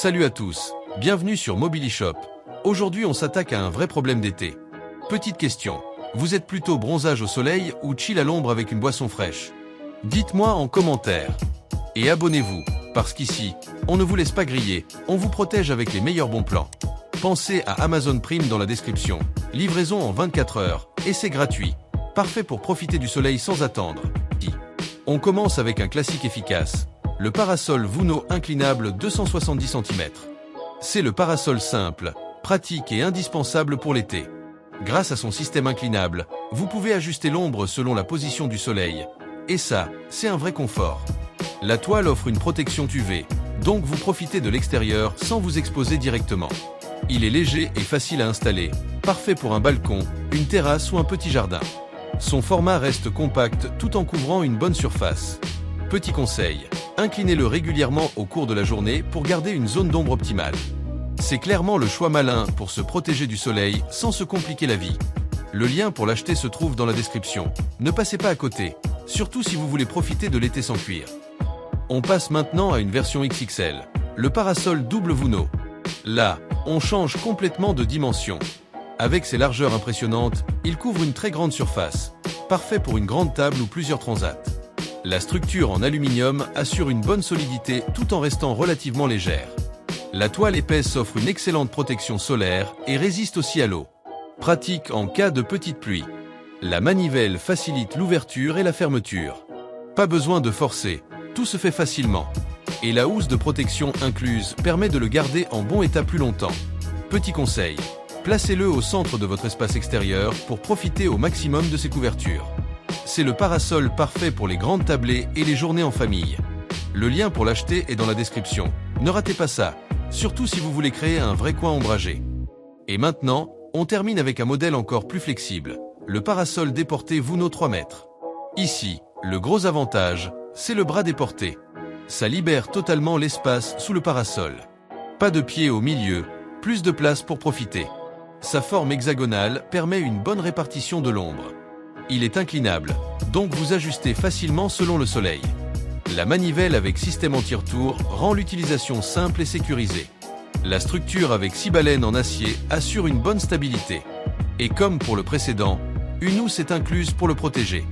Salut à tous, bienvenue sur Mobilishop. Aujourd'hui on s'attaque à un vrai problème d'été. Petite question, vous êtes plutôt bronzage au soleil ou chill à l'ombre avec une boisson fraîche? Dites-moi en commentaire. Et abonnez-vous, parce qu'ici, on ne vous laisse pas griller, on vous protège avec les meilleurs bons plans. Pensez à Amazon Prime dans la description. Livraison en 24 heures, et c'est gratuit. Parfait pour profiter du soleil sans attendre. On commence avec un classique efficace. Le parasol Vuno inclinable 270 cm. C'est le parasol simple, pratique et indispensable pour l'été. Grâce à son système inclinable, vous pouvez ajuster l'ombre selon la position du soleil. Et ça, c'est un vrai confort. La toile offre une protection UV, donc vous profitez de l'extérieur sans vous exposer directement. Il est léger et facile à installer, parfait pour un balcon, une terrasse ou un petit jardin. Son format reste compact tout en couvrant une bonne surface. Petit conseil, inclinez-le régulièrement au cours de la journée pour garder une zone d'ombre optimale. C'est clairement le choix malin pour se protéger du soleil sans se compliquer la vie. Le lien pour l'acheter se trouve dans la description. Ne passez pas à côté, surtout si vous voulez profiter de l'été sans cuir. On passe maintenant à une version XXL, le parasol double Vuno. Là, on change complètement de dimension. Avec ses largeurs impressionnantes, il couvre une très grande surface, parfait pour une grande table ou plusieurs transats. La structure en aluminium assure une bonne solidité tout en restant relativement légère. La toile épaisse offre une excellente protection solaire et résiste aussi à l'eau. Pratique en cas de petite pluie. La manivelle facilite l'ouverture et la fermeture. Pas besoin de forcer, tout se fait facilement. Et la housse de protection incluse permet de le garder en bon état plus longtemps. Petit conseil, placez-le au centre de votre espace extérieur pour profiter au maximum de ses couvertures. C'est le parasol parfait pour les grandes tablées et les journées en famille. Le lien pour l'acheter est dans la description. Ne ratez pas ça, surtout si vous voulez créer un vrai coin ombragé. Et maintenant, on termine avec un modèle encore plus flexible, le parasol déporté Vuno 3 mètres. Ici, le gros avantage, c'est le bras déporté. Ça libère totalement l'espace sous le parasol. Pas de pied au milieu, plus de place pour profiter. Sa forme hexagonale permet une bonne répartition de l'ombre. Il est inclinable, donc vous ajustez facilement selon le soleil. La manivelle avec système anti-retour rend l'utilisation simple et sécurisée. La structure avec 6 balènes en acier assure une bonne stabilité. Et comme pour le précédent, une housse est incluse pour le protéger.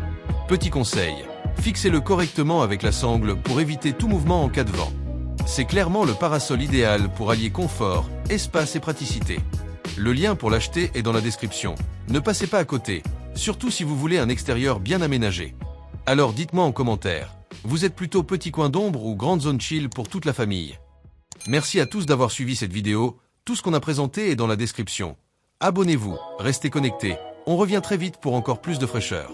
Petit conseil, fixez-le correctement avec la sangle pour éviter tout mouvement en cas de vent. C'est clairement le parasol idéal pour allier confort, espace et praticité. Le lien pour l'acheter est dans la description. Ne passez pas à côté, surtout si vous voulez un extérieur bien aménagé. Alors dites-moi en commentaire, vous êtes plutôt petit coin d'ombre ou grande zone chill pour toute la famille? Merci à tous d'avoir suivi cette vidéo, tout ce qu'on a présenté est dans la description. Abonnez-vous, restez connectés, on revient très vite pour encore plus de fraîcheur.